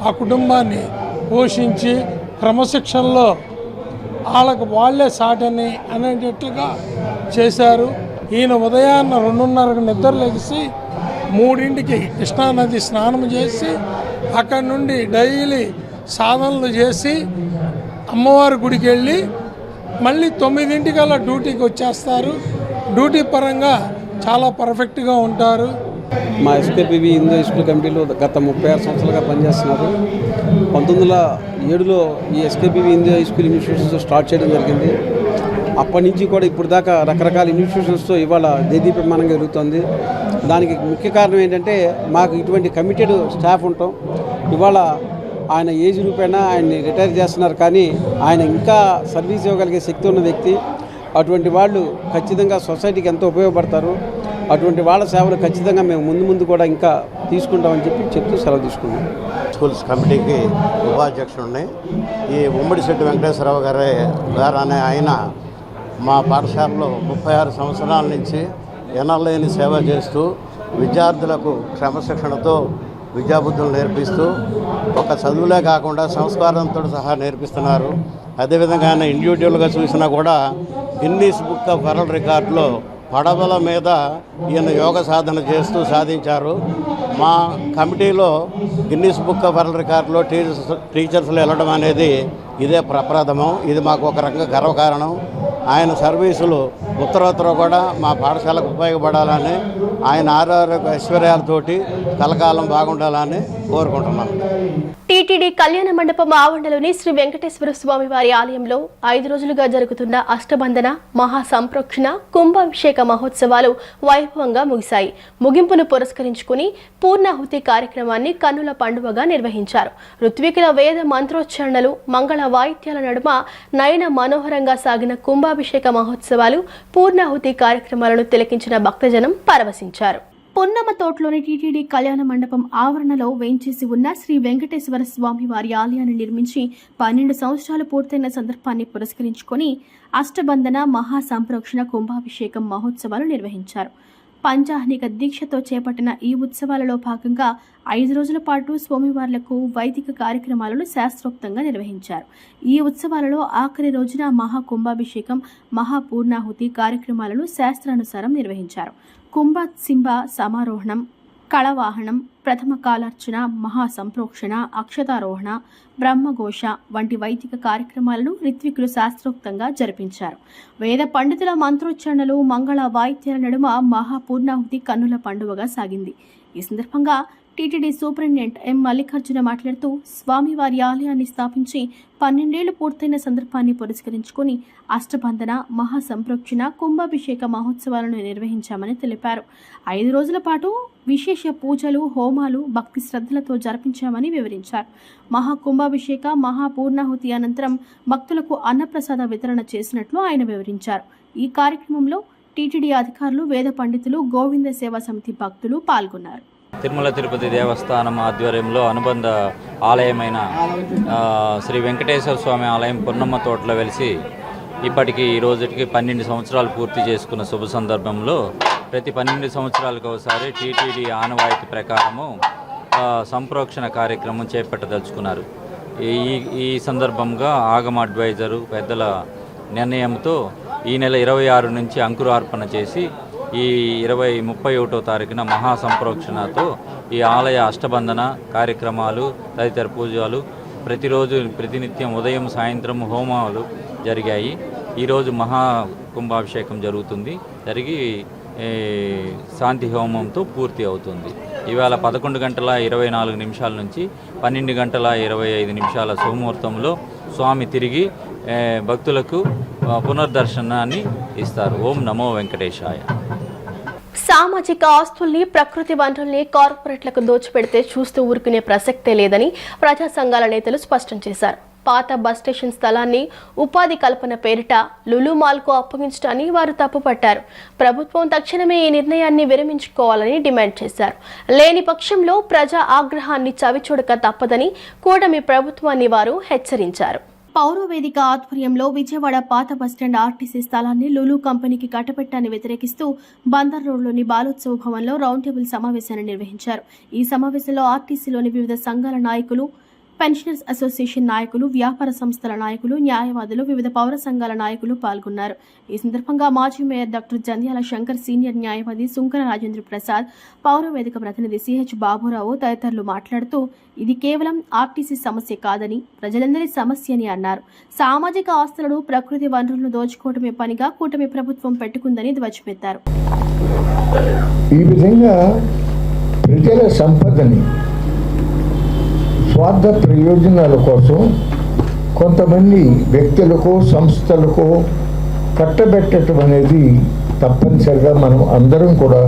[SPEAKER 8] ఆ కుటుంబాన్ని పోషించి క్రమశిక్షణలో వాళ్ళకు వాళ్ళే సాటని అనేటట్లుగా చేశారు. ఈయన ఉదయాన్న 2:30కు నిద్ర లెగిసి 3ంటికి కృష్ణానది స్నానం చేసి అక్కడి నుండి డైలీ సాధనలు చేసి అమ్మవారి గుడికి వెళ్ళి మళ్ళీ 9ంటికల్లా డ్యూటీకి వచ్చేస్తారు. డ్యూటీ పరంగా చాలా పర్ఫెక్ట్గా ఉంటారు.
[SPEAKER 9] మా ఎస్కేపీవి హిందూ స్కూల్ కమిటీలో గత 36 సంవత్సరాలుగా పనిచేస్తున్నారు. 1907లో ఈ ఎస్కేపీవి హిందూ స్కూల్ ఇన్స్టిట్యూషన్స్ స్టార్ట్ చేయడం జరిగింది. అప్పటి నుంచి కూడా ఇప్పుడు దాకా రకరకాల ఇన్స్టిట్యూషన్స్తో ఇవాళ దేదీప్యమానంగా జరుగుతుంది. దానికి ముఖ్య కారణం ఏంటంటే మాకు ఇటువంటి కమిటెడ్ స్టాఫ్ ఉంటాం. ఇవాళ ఆయన ఏజ్ రూపేణా ఆయన్ని రిటైర్ చేస్తున్నారు, కానీ ఆయన ఇంకా సర్వీస్ ఇవ్వగలిగే శక్తి ఉన్న వ్యక్తి. అటువంటి వాళ్ళు ఖచ్చితంగా సొసైటీకి ఎంతో ఉపయోగపడతారు. అటువంటి వాళ్ళ సేవలు ఖచ్చితంగా మేము ముందు కూడా ఇంకా తీసుకుంటామని చెప్తూ సెలవు తీసుకున్నాం.
[SPEAKER 10] స్కూల్స్ కమిటీకి ఉపాధ్యక్షుడిని. ఈ ఉమ్మడిశెట్టి వెంకటేశ్వరరావు గారు అనే ఆయన మా పాఠశాలలో 36 సంవత్సరాల నుంచి ఎనలేని సేవ చేస్తూ విద్యార్థులకు క్రమశిక్షణతో విద్యాబుద్ధులు నేర్పిస్తూ ఒక చదువులే కాకుండా సంస్కారంతో సహా నేర్పిస్తున్నారు. అదేవిధంగా ఆయన ఇండివిజువల్గా చూసినా కూడా గిన్నీస్ బుక్ ఆఫ్ వరల్డ్ రికార్డులో పడవల మీద ఈయన యోగ సాధన చేస్తూ సాధించారు. మా కమిటీలో గిన్నీస్ బుక్ ఆఫ్ వరల్డ్ రికార్డులో టీచర్స్లు వెళ్ళడం అనేది ఇదే ప్రప్రథమం. ఇది మాకు ఒక రకంగా గర్వకారణం. ఆయన సర్వీసులు ఉత్తరోత్తర కూడా మా పాఠశాలకు ఉపయోగపడాలని, ఆయన ఆరోగ్య ఐశ్వర్యాలతోటి కలకాలం బాగుండాలని కోరుకుంటున్నాను.
[SPEAKER 2] టీటీడీ కళ్యాణ మండపం ఆవరణలోని శ్రీ వెంకటేశ్వర స్వామి వారి ఆలయంలో 5 రోజులుగా జరుగుతున్న అష్టబంధన, మహాసంప్రోక్షణ, కుంభాభిషేక మహోత్సవాలు వైభవంగా ముగిశాయి. ముగింపును పురస్కరించుకుని పూర్ణాహుతి కార్యక్రమాన్ని కన్నుల పండువగా నిర్వహించారు. ఋత్వికుల వేద మంత్రోచ్చారణలు, మంగళ వాయిద్యాల నడుమ నయన మనోహరంగా సాగిన కుంభాభిషేక మహోత్సవాలు, పూర్ణాహుతి కార్యక్రమాలను తిలకించిన భక్తజనం పరవశించారు. పొన్నమతోటలోని టీటీడీ కళ్యాణ మండపం ఆవరణలో వేంచేసి ఉన్న శ్రీ వెంకటేశ్వర స్వామి వారి ఆలయాన్ని నిర్మించి 12 సంవత్సరాలు పూర్తయిన సందర్భాన్ని పురస్కరించుకొని అష్టబంధన, మహాసంప్రోక్షణ, కుంభాభిషేకం మహోత్సవాలు నిర్వహించారు. పంచాహ్నిక దీక్షతో చేపట్టిన ఈ ఉత్సవాలలో భాగంగా 5 రోజుల పాటు స్వామివార్లకు వైదిక కార్యక్రమాలను శాస్త్రోక్తంగా నిర్వహించారు. ఈ ఉత్సవాలలో ఆఖరి రోజున మహాకుంభాభిషేకం, మహాపూర్ణాహుతి కార్యక్రమాలను శాస్త్రానుసారం నిర్వహించారు. కుంభసింబ సమారోహణం, కళవాహనం, ప్రథమ కాలార్చన, మహాసంప్రోక్షణ, అక్షతారోహణ, బ్రహ్మఘోష వంటి వైదిక కార్యక్రమాలను ఋత్వికులు శాస్త్రోక్తంగా జరిపించారు. వేద పండితుల మంత్రోచ్చారణలు, మంగళ వాయిద్యాల నడుమ మహాపూర్ణాహుతి కన్నుల పండువగా సాగింది. ఈ సందర్భంగా టీటీడీ సూపరింటెండెంట్ ఎం మల్లికార్జున మాట్లాడుతూ స్వామివారి ఆలయాన్ని స్థాపించి 12 ఏళ్లు పూర్తయిన సందర్భాన్ని పురస్కరించుకుని అష్టబంధన, మహాసంప్రోక్షణ, కుంభాభిషేక మహోత్సవాలను నిర్వహించామని తెలిపారు. 5 రోజుల పాటు విశేష పూజలు, హోమాలు భక్తి శ్రద్ధలతో జరిపించామని వివరించారు. మహాకుంభాభిషేక, మహాపూర్ణాహుతి అనంతరం భక్తులకు అన్నప్రసాద వితరణ చేసినట్లు ఆయన వివరించారు. ఈ కార్యక్రమంలో టీటీడీ అధికారులు, వేద పండితులు, గోవింద సేవా సమితి భక్తులు పాల్గొన్నారు.
[SPEAKER 11] తిరుమల తిరుపతి దేవస్థానం ఆధ్వర్యంలో అనుబంధ ఆలయమైన శ్రీ వెంకటేశ్వర స్వామి ఆలయం పొన్నమ్మ తోటలో వెలిసి ఇప్పటికీ ఈ రోజుకి 12 సంవత్సరాలు పూర్తి చేసుకున్న శుభ సందర్భంలో ప్రతి 12 సంవత్సరాలకు ఒకసారి టీటీడీ ఆనవాయితీ ప్రకారము సంప్రోక్షణ కార్యక్రమం చేపట్టదలుచుకున్నారు. ఈ సందర్భంగా ఆగమ అడ్వైజరు పెద్దల నిర్ణయంతో ఈ నెల 26 నుంచి అంకురార్పణ చేసి ఈ 31వ తారీఖున మహాసంప్రోక్షణతో ఈ ఆలయ అష్టబంధన కార్యక్రమాలు, తదితర పూజలు ప్రతిరోజు ప్రతినిత్యం ఉదయం, సాయంత్రం హోమాలు జరిగాయి. ఈరోజు మహాకుంభాభిషేకం జరుగుతుంది. జరిగి శాంతి హోమంతో పూర్తి అవుతుంది. ఇవాళ 11:24 నుంచి 12:25 శుభముహూర్తంలో స్వామి తిరిగి భక్తులకు పునర్దర్శనాన్ని ఇస్తారు. ఓం నమో వెంకటేశాయ.
[SPEAKER 1] సామాజిక ఆస్తుల్ని, ప్రకృతి వనరుల్ని కార్పొరేట్లకు దోచిపెడితే చూస్తూ ఊరుకునే ప్రసక్తే లేదని ప్రజా సంఘాల నేతలు స్పష్టం చేశారు. పాత బస్ స్టేషన్ స్థలాన్ని ఉపాధి కల్పన పేరిట లులు మాల్కు అప్పగించడాన్ని వారు తప్పుపట్టారు. ప్రభుత్వం తక్షణమే ఈ నిర్ణయాన్ని విరమించుకోవాలని డిమాండ్ చేశారు. లేని పక్షంలో ప్రజా ఆగ్రహాన్ని చవిచూడక తప్పదని కూటమి ప్రభుత్వాన్ని వారు హెచ్చరించారు. పౌరవేదిక ఆధ్వర్యంలో విజయవాడ పాత బస్టాండ్ ఆర్టీసీ స్థలాన్ని లులు కంపెనీకి కట్టబెట్టాన్ని వ్యతిరేకిస్తూ బందర్ రోడ్లోని బాలోత్సవ భవన్లో రౌండ్ టేబుల్ సమావేశాన్ని నిర్వహించారు. ఈ సమావేశంలో ఆర్టీసీలోని వివిధ సంఘాల నాయకులు, పెన్షనర్స్ అసోసియేషన్ నాయకులు, వ్యాపార సంస్థల నాయకులు, న్యాయవాదులు, వివిధ పౌర సంఘాల నాయకులు పాల్గొన్నారు. ఈ సందర్భంగా మాజీ mayor doctor Jandhyala Shankar, senior న్యాయవాది సుంకర రాజేంద్ర ప్రసాద్, పౌరవేదిక ప్రతినిధి సిహెచ్ బాబురావు తదితరులు మాట్లాడుతూ ఇది కేవలం ఆర్టీసీ సమస్య కాదని, ప్రజలందరి సమస్య అని అన్నారు. సామాజిక ఆస్తులను, ప్రకృతి వనరులను దోచుకోవడమే పనిగా కూటమి ప్రభుత్వం పెట్టుకుందని ధ్వజమెత్తారు.
[SPEAKER 12] ఈ విధంగా ప్రజల సంపదని స్వార్థ ప్రయోజనాల కోసం కొంతమంది వ్యక్తులకు, సంస్థలకు కట్టబెట్టడం అనేది తప్పనిసరిగా మనం అందరం కూడా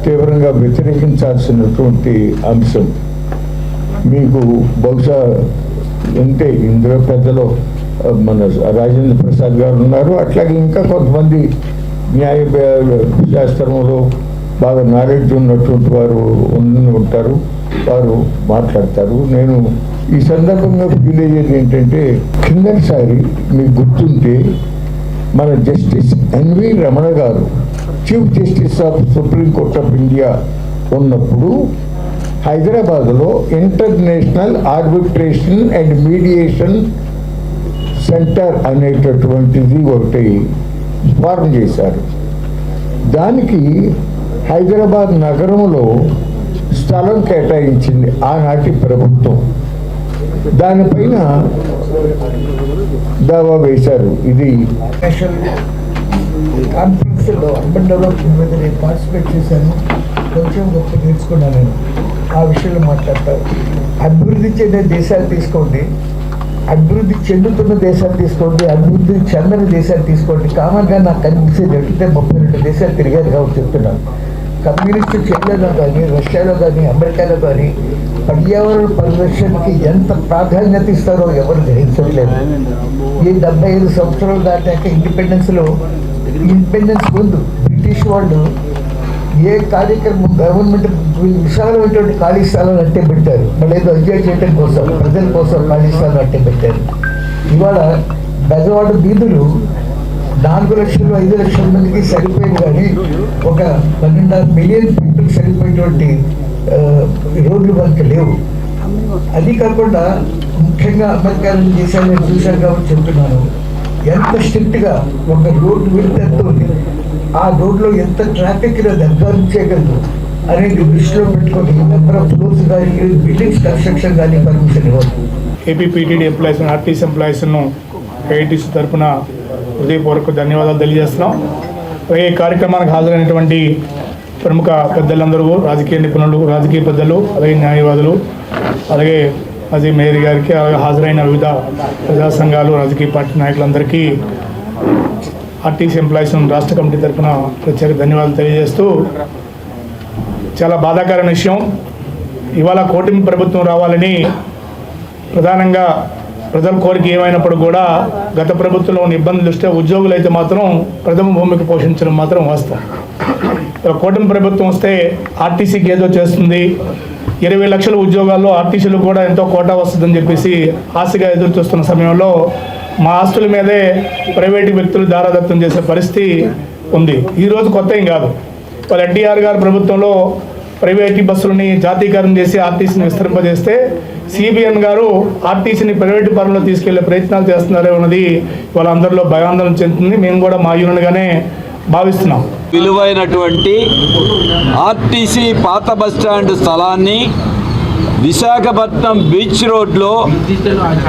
[SPEAKER 12] తీవ్రంగా వ్యతిరేకించాల్సినటువంటి అంశం. మీకు బహుశా అంటే ఇందులో పెద్దలు మన రాజేంద్ర ప్రసాద్ గారు ఉన్నారు, అట్లాగే ఇంకా కొంతమంది న్యాయ శాస్త్రంలో బాగా నాలెడ్జ్ ఉన్నటువంటి వారు ఉంటారు, వారు మాట్లాడతారు. నేను ఈ సందర్భంగా ఫీల్ అయ్యేది ఏంటంటే, కిందటిసారి మీకు గుర్తుంటే మన జస్టిస్ ఎన్వి రమణ గారు chief justice of Supreme Court of India ఉన్నప్పుడు హైదరాబాద్లో international arbitration and mediation centre అనేటటువంటిది ఒకటి ఫార్మ్ చేశారు. దానికి హైదరాబాద్ నగరంలో స్థలం కేటాయించింది ఆనాటి ప్రభుత్వం. దానిపైన దావా వేశారు. ఇది నేషనల్ కాన్ఫరెన్స్లో అర్బన్ డెవలప్మెంట్ మీద నేను పార్టిసిపేట్ చేశాను. కొంచెం గొప్ప నేర్చుకున్నాను. నేను ఆ విషయంలో మాట్లాడతాను. అభివృద్ధి చెందే దేశాలు తీసుకోండి, అభివృద్ధి చెందుతున్న దేశాలు తీసుకోండి, అభివృద్ధి చెందని దేశాలు తీసుకోండి. కామన్గా నాకు కనిపించేది ఎట్టితే 32 దేశాలు తిరిగారు కాబట్టి చెప్తున్నాను. కమ్యూనిస్టు చైనాలో కానీ, రష్యాలో కానీ, అమెరికాలో కానీ పర్యావరణ పరిరక్షణకి ఎంత ప్రాధాన్యత ఇస్తారో ఎవరు గ్రహించట్లేదు. ఈ 75 సంవత్సరాలు దాటాక ఇండిపెండెన్స్ ముందు బ్రిటిష్ వాళ్ళు ఏ కార్యక్రమం గవర్నమెంట్ విశాలమైనటువంటి ఖాళీ స్థలాలు అట్టే పెట్టారు. మళ్ళీ ఏదో ఎంజాయ్ చేయడం కోసం, ప్రజల కోసం ఖాళీ స్థలాలు అట్టే పెట్టారు. ఇవాళ బెజవాడ వీధులు 4 లక్షలు 5 లక్షల మందికి సరిపోయింది, కానీ ఒక 12.5 మిలియన్ పీపుల్ సరిపోయేటువంటి రోడ్లు మనకి లేవు. అది కాకుండా ముఖ్యంగా అమెరికా దేశాలు నేను చూశాను కాబట్టి చెప్తున్నాను, ఎంత స్ట్రిక్ట్గా ఒక రోడ్డు విడత ఎంత ఉంది, ఆ రోడ్లో ఎంత ట్రాఫిక్ నిర్ధారించగలదు అనేది దృష్టిలో పెట్టుకొని నెంబర్ ఆఫ్ ఫ్లోర్స్ కానీ, బిల్డింగ్స్ కన్స్ట్రక్షన్ కానీ పర్మిషన్ ఇవ్వదు.
[SPEAKER 13] ఏపీపీటీడీ ఎంప్లాయీస్, ఆర్టీసీ ఎంప్లాయీస్ను ఏఐటీసీ తరఫున హృదయపూర్వక ధన్యవాదాలు తెలియజేస్తున్నాం. ఈ కార్యక్రమానికి హాజరైనటువంటి ప్రముఖ పెద్దలందరూ, రాజకీయ నిపుణులు, రాజకీయ పెద్దలు, అలాగే న్యాయవాదులు, అలాగే మాజీ మేయర్ గారికి, అలాగే హాజరైన వివిధ ప్రజా సంఘాలు, రాజకీయ పార్టీ నాయకులందరికీ ఆర్టీసీ ఎంప్లాయీస్ రాష్ట్ర కమిటీ తరఫున ప్రత్యేక ధన్యవాదాలు తెలియజేస్తూ, చాలా బాధాకరమైన విషయం, ఇవాళ కూటమి ప్రభుత్వం రావాలని ప్రధానంగా ప్రజల కోరిక ఏమైనప్పుడు కూడా గత ప్రభుత్వంలో ఉన్న ఇబ్బందులు దృష్ట్యా ఉద్యోగులు అయితే మాత్రం ప్రథమ భూమిక పోషించడం మాత్రం వాస్తవం. కూటమి ప్రభుత్వం వస్తే ఆర్టీసీకి ఏదో చేస్తుంది, 20 లక్షల ఉద్యోగాల్లో ఆర్టీసీలు కూడా ఎంతో కోటా వస్తుందని చెప్పేసి ఆశగా ఎదురు చూస్తున్న సమయంలో మా ఆస్తుల మీదే ప్రైవేటు వ్యక్తులు దారాదత్తం చేసే పరిస్థితి ఉంది. ఈరోజు కొత్త ఏం కాదు. వాళ్ళ ఎన్టీఆర్ గారి ప్రభుత్వంలో ప్రైవేటు బస్సులని జాతీకరణ చేసి ఆర్టీసీని విస్తరింపజేస్తే సిబిఎన్ గారు ఆర్టీసీని ప్రైవేటు పరంలో తీసుకెళ్లే ప్రయత్నాలు చేస్తున్నారే ఉన్నది వాళ్ళందరిలో భయాందోళన చెందుతుంది. మేము కూడా మా యూనియన్గానే భావిస్తున్నాం.
[SPEAKER 14] విలువైనటువంటి ఆర్టీసీ పాత బస్టాండ్ స్థలాన్ని విశాఖపట్నం బీచ్ రోడ్లో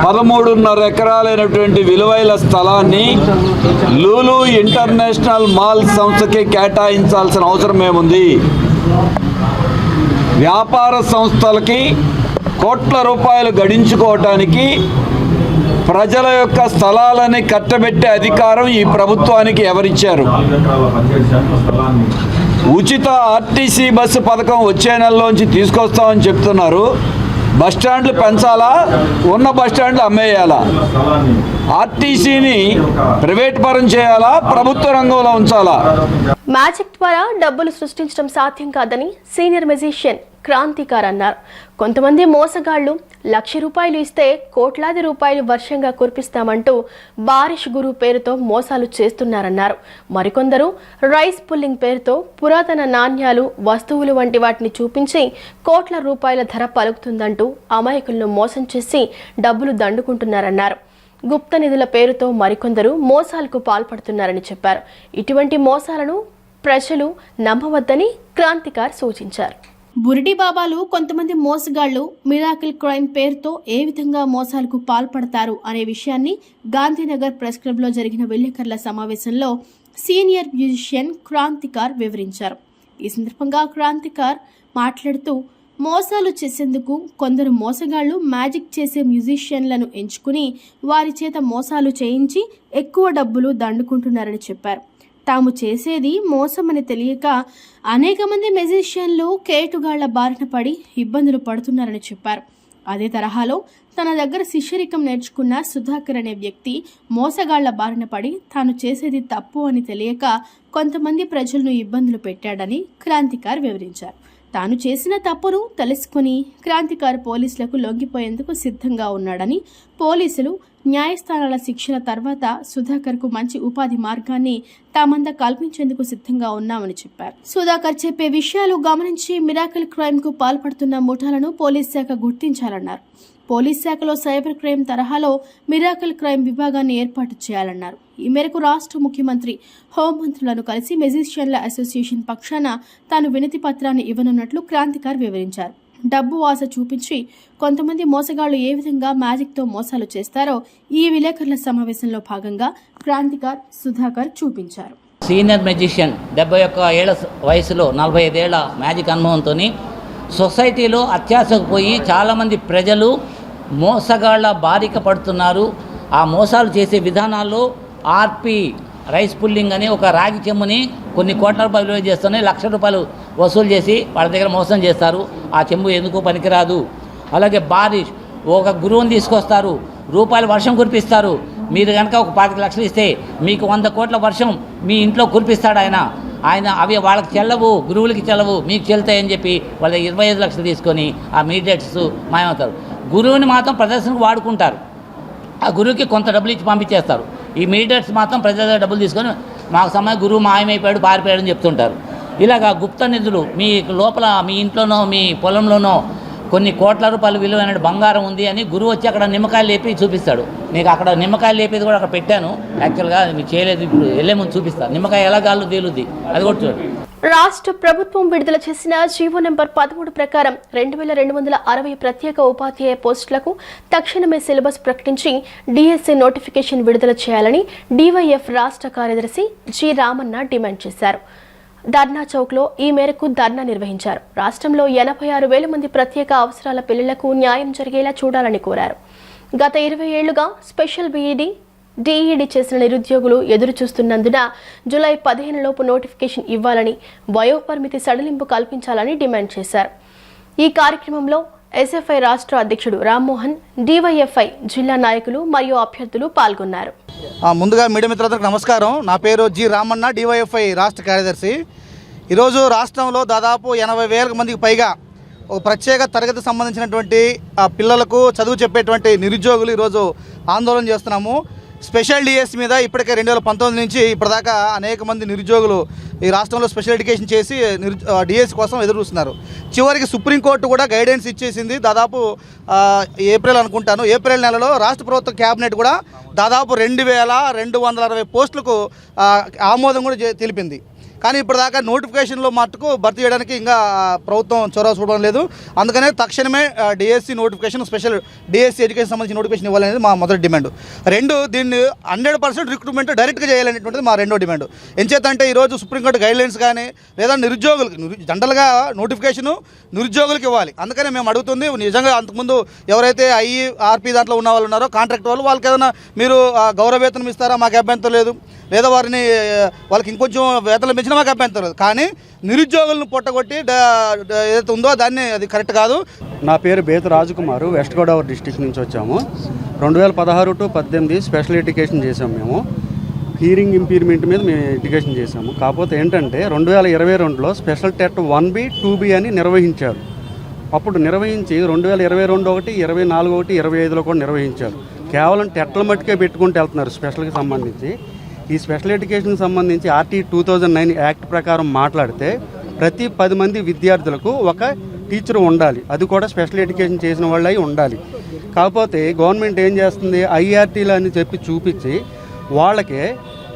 [SPEAKER 14] 13.5 ఎకరాలైనటువంటి విలువైన స్థలాన్ని లూలు ఇంటర్నేషనల్ మాల్ సంస్థకి కేటాయించాల్సిన అవసరం ఏముంది? వ్యాపార సంస్థలకి కోట్ల రూపాయలు గడించుకోవటానికి ప్రజల యొక్క స్థలాలని కట్టబెట్టే అధికారం ఈ ప్రభుత్వానికి ఎవరిచ్చారు? ఉచిత ఆర్టీసీ బస్సు పథకం వచ్చే నెలలోంచి తీసుకొస్తామని చెప్తున్నారు. బస్టాండ్లు పెంచాలా, ఉన్న బస్టాండ్లు అమ్మేయాలా? ఆర్టీసీని ప్రైవేట్ పరం చేయాలా, ప్రభుత్వ రంగంలో ఉంచాలా?
[SPEAKER 2] మ్యాజిక్ ద్వారా డబ్బులు సృష్టించడం సాధ్యం కాదని సీనియర్ మ్యూజిషియన్ క్రాంతికార్ అన్నారు. కొంతమంది మోసగాళ్లు ₹1,00,000 ఇస్తే కోట్లాది రూపాయలు వర్షంగా కురిపిస్తామంటూ బారిష్ గురు పేరుతో మోసాలు చేస్తున్నారన్నారు. మరికొందరు రైస్ పుల్లింగ్ పేరుతో పురాతన నాణ్యాలు, వస్తువులు వంటి వాటిని చూపించి కోట్ల రూపాయల ధర పలుకుతుందంటూ అమాయకులను మోసం చేసి డబ్బులు దండుకుంటున్నారన్నారు. గుప్త నిధుల పేరుతో మరికొందరు మోసాలకు పాల్పడుతున్నారని చెప్పారు. ఇటువంటి మోసాలను ప్రజలు నమ్మవద్దని క్రాంతికార్ సూచించారు. బురిడి బాబాలు కొంతమంది మోసగాళ్లు మిరాకిల్ క్రైమ్ పేరుతో ఏ విధంగా మోసాలకు పాల్పడతారు అనే విషయాన్ని గాంధీనగర్ ప్రెస్ క్లబ్లో జరిగిన విలేకరుల సమావేశంలో సీనియర్ మ్యూజిషియన్ క్రాంతికార్ వివరించారు. ఈ సందర్భంగా క్రాంతికార్ మాట్లాడుతూ మోసాలు చేసేందుకు కొందరు మోసగాళ్లు మ్యాజిక్ చేసే మ్యూజిషియన్లను ఎంచుకుని వారి చేత మోసాలు చేయించి ఎక్కువ డబ్బులు దండుకుంటున్నారని చెప్పారు. తాము చేసేది మోసమని తెలియక అనేక మంది మ్యూజిషియన్లు కేటుగాళ్ల బారిన పడి ఇబ్బందులు పడుతున్నారని చెప్పారు. అదే తరహాలో తన దగ్గర శిష్యరికం నేర్చుకున్న సుధాకర్ అనే వ్యక్తి మోసగాళ్ల బారిన పడి తాను చేసేది తప్పు అని తెలియక కొంతమంది ప్రజలను ఇబ్బందులు పెట్టాడని క్రాంతికార్ వివరించారు. తాను చేసిన తప్పును తెలుసుకుని క్రాంతికార్ పోలీసులకు లొంగిపోయేందుకు సిద్ధంగా ఉన్నాడని, పోలీసులు న్యాయస్థానాల శిక్షల తర్వాత సుధాకర్కు మంచి ఉపాధి మార్గాన్ని తామంతా కల్పించేందుకు సిద్ధంగా ఉన్నామని చెప్పారు. సుధాకర్ చెప్పే విషయాలు గమనించి మిరాకిల్ క్రైమ్కు పాల్పడుతున్న ముఠాలను పోలీస్ శాఖ గుర్తించాలన్నారు. పోలీస్ శాఖలో సైబర్ క్రైమ్ తరహాలో మిరాకిల్ క్రైమ్ విభాగాన్ని ఏర్పాటు చేయాలన్నారు. ఈ మేరకు రాష్ట్ర ముఖ్యమంత్రి, హోంమంత్రులను కలిసి మ్యూజిషియన్ల అసోసియేషన్ పక్షాన తాను వినతి పత్రాన్ని ఇవ్వనున్నట్లు క్రాంతికార్ వివరించారు. డబ్బు ఆశ చూపించి కొంతమంది మోసగాళ్లు ఏ విధంగా మ్యాజిక్తో మోసాలు చేస్తారో ఈ విలేకరుల సమావేశంలో భాగంగా క్రాంతికార్, సుధాకర్ చూపించారు.
[SPEAKER 15] సీనియర్ మ్యూజిషియన్ 71 ఏళ్ల వయసులో 45 ఏళ్ల మ్యాజిక్ అనుభవంతో సొసైటీలో అత్యాశకు పోయి చాలామంది ప్రజలు మోసగాళ్ల బారిక పడుతున్నారు. ఆ మోసాలు చేసే విధానాల్లో ఆర్పి రైస్ పుల్లింగ్ అని ఒక రాగి చెంబుని కొన్ని కోట్ల రూపాయలు విలువ చేస్తూనే ₹1,00,000 వసూలు చేసి వాళ్ళ దగ్గర మోసం చేస్తారు. ఆ చెంబు ఎందుకు పనికిరాదు. అలాగే బారిష్, ఒక గురువుని తీసుకొస్తారు, రూపాయలు వర్షం కురిపిస్తారు. మీరు కనుక ఒక 25 లక్షలు ఇస్తే మీకు 100 కోట్ల వర్షం మీ ఇంట్లో కురిపిస్తాడు ఆయన అవి వాళ్ళకి చెల్లవు, గురువులకి చెల్లవు, మీకు చెల్తాయని చెప్పి వాళ్ళ 25 లక్షలు తీసుకొని ఆ మీడియేట్స్ మాయమవుతారు. గురువుని మాత్రం ప్రదర్శనకు వాడుకుంటారు. ఆ గురువుకి కొంత డబ్బులు ఇచ్చి పంపించేస్తారు. ఈ మీడియేట్స్ మాత్రం ప్రజల దగ్గర డబ్బులు తీసుకొని మాకు సమయం గురువు మాయమైపోయాడు, పారిపోయాడు అని చెప్తుంటారు. ఇలాగా గుప్త నిధులు మీ లోపల, మీ ఇంట్లోనో మీ పొలంలోనో కొన్ని కోట్ల రూపాయలు విలువైన బంగారం ఉంది అని గురువు వచ్చి అక్కడ నిమ్మకాయలు లేపి చూపిస్తాడు. నీకు అక్కడ నిమ్మకాయలు లేపేది కూడా అక్కడ పెట్టాను, యాక్చువల్గా మీకు చేయలేదు, ఇప్పుడు వెళ్ళే ముందు చూపిస్తాను. నిమ్మకాయ ఎలా గాల్లో తేలుద్ది అది కూడా చూడండి.
[SPEAKER 2] రాష్ట్ర ప్రభుత్వం విడుదల చేసిన జీవో నెంబర్ 13 ప్రకారం 2260 ప్రత్యేక ఉపాధ్యాయ పోస్టులకు తక్షణమే సిలబస్ ప్రకటించి డిఎస్సి నోటిఫికేషన్ విడుదల చేయాలని డివైఎఫ్ రాష్ట్ర కార్యదర్శి జి రామన్న డిమాండ్ చేశారు. ధర్నా చౌక్లో ఈ మేరకు ధర్నా నిర్వహించారు. రాష్ట్రంలో 86,000 మంది ప్రత్యేక అవసరాల పిల్లలకు న్యాయం జరిగేలా చూడాలని కోరారు. గత 20 ఏళ్లుగా స్పెషల్ బీఈడీ, డిఈడి చేసిన నిరుద్యోగులు ఎదురు చూస్తున్నందున జూలై 15 లోపు నోటిఫికేషన్ ఇవ్వాలని, వయోపరిమితి సడలింపు కల్పించాలని డిమాండ్ చేశారు. ఈ కార్యక్రమంలో ఎస్ఎఫ్ఐ రాష్ట్ర అధ్యక్షుడు రామ్మోహన్, డివైఎఫ్ఐ జిల్లా నాయకులు మరియు అభ్యర్థులు పాల్గొన్నారు.
[SPEAKER 16] ముందుగా మీడియా మిత్రులందరికీ నమస్కారం. నా పేరు జి రామన్న, డివైఎఫ్ఐ రాష్ట్ర కార్యదర్శి. ఈరోజు రాష్ట్రంలో దాదాపు 80,000 మందికి పైగా ఒక ప్రత్యేక తరగతి సంబంధించినటువంటి పిల్లలకు చదువు చెప్పేటువంటి నిరుద్యోగులు ఈరోజు ఆందోళన చేస్తున్నాము. స్పెషల్ డిఎస్ మీద ఇప్పటికే 2019 నుంచి ఇప్పటిదాకా అనేక మంది నిరుద్యోగులు ఈ రాష్ట్రంలో స్పెషల్ ఎడ్యుకేషన్ చేసి డిఎస్ కోసం ఎదురు చూస్తున్నారు. చివరికి సుప్రీంకోర్టు కూడా గైడెన్స్ ఇచ్చేసింది. దాదాపు ఏప్రిల్ అనుకుంటాను, ఏప్రిల్ నెలలో రాష్ట్ర ప్రభుత్వ క్యాబినెట్ కూడా దాదాపు 2,260 పోస్టులకు ఆమోదం కూడా తెలిపింది. కానీ ఇప్పటిదాకా నోటిఫికేషన్లో మట్టుకు భర్తీ చేయడానికి ఇంకా ప్రభుత్వం చొరవ చూడడం లేదు. అందుకనే తక్షణమే DSC notification, special DSC education సంబంధించిన నోటిఫికేషన్ ఇవ్వాలనేది మా మొదటి డిమాండ్. 2, దీన్ని 100% రిక్రూట్మెంట్ డైరెక్ట్గా చేయాలనేటువంటిది మా రెండో డిమాండ్. ఎంచేతంటే ఈరోజు సుప్రీంకోర్టు గైడ్లైన్స్ కానీ లేదా నిరుద్యోగులకు జనరల్గా నోటిఫికేషను నిరుద్యోగులకు ఇవ్వాలి. అందుకనే మేము అడుగుతుంది, నిజంగా అంతకుముందు ఎవరైతే ఆర్పి దాంట్లో ఉన్న వాళ్ళు ఉన్నారో కాంట్రాక్ట్ వాళ్ళకి ఏదైనా మీరు గౌరవ వేతనం ఇస్తారా, మాకు అభ్యంతరం లేదు. లేదా వారిని వాళ్ళకి ఇంకొంచెం వేతనం పెంచినా మాకు అభ్యంతరం లేదు. కానీ నిరుద్యోగులను పొట్టగొట్టి ఏదైతే ఉందో దాన్ని అది కరెక్ట్ కాదు.
[SPEAKER 9] నా పేరు బేత రాజకుమారు, వెస్ట్ గోదావరి డిస్టిక్ నుంచి వచ్చాము. 2016 to 18 స్పెషల్ ఎడ్యుకేషన్ చేసాము. మేము హీరింగ్ ఇంపీర్మెంట్ మీద మేము ఎడ్యుకేషన్ చేసాము. కాకపోతే ఏంటంటే 2022లో స్పెషల్ టెట్ 1B 2B అని నిర్వహించారు. అప్పుడు నిర్వహించి 2022 ఒకటి, 24 ఒకటి, 25లో కూడా నిర్వహించారు. కేవలం టెట్ల మట్టుకే పెట్టుకుంటూ వెళ్తున్నారు స్పెషల్కి సంబంధించి. ఈ స్పెషల్ ఎడ్యుకేషన్కి సంబంధించి RT 2009 యాక్ట్ ప్రకారం మాట్లాడితే ప్రతి 10 మంది విద్యార్థులకు ఒక టీచర్ ఉండాలి. అది కూడా స్పెషల్ ఎడ్యుకేషన్ చేసిన వాళ్ళు అయి ఉండాలి. కాకపోతే గవర్నమెంట్ ఏం చేస్తుంది, IRTలు అని చెప్పి చూపించి వాళ్ళకే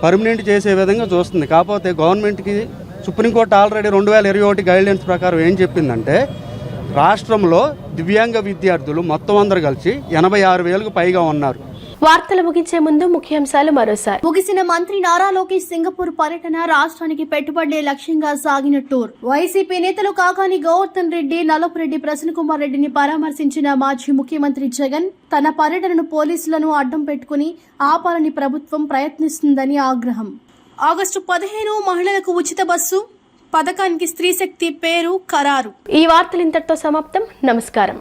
[SPEAKER 9] పర్మనెంట్ చేసే విధంగా చూస్తుంది. కాకపోతే గవర్నమెంట్కి సుప్రీంకోర్టు ఆల్రెడీ 2021 గైడ్లైన్స్ ప్రకారం ఏం చెప్పిందంటే రాష్ట్రంలో దివ్యాంగ విద్యార్థులు మొత్తం అందరూ కలిసి 86,000కు పైగా ఉన్నారు.
[SPEAKER 2] వార్తలు ముగించే ముందు ముఖ్యాంశాలు మరోసారి.
[SPEAKER 1] ముగిసిన మంత్రి నారా లోకేష్ సింగపూర్ పర్యటన రాష్ట్రానికి పెట్టుబడులే లక్ష్యంగా సాగిన టూర్. వైసీపీ నేతలు కాకాని గోవర్ధన్ రెడ్డి, నల్లపురెడ్డి ప్రసన్న కుమార్ రెడ్డిని పరామర్శించిన మాజీ ముఖ్యమంత్రి జగన్ తన పర్యటనను పోలీసులను అడ్డం పెట్టుకుని ఆపాలని ప్రభుత్వం ప్రయత్నిస్తుందని ఆగ్రహం. ఆగస్టు 15 మహిళలకు ఉచిత బస్సు పథకానికి స్త్రీ శక్తి పేరు ఖరారు.
[SPEAKER 2] ఈ వార్తలు ఇంతటితో సమాప్తం. నమస్కారం.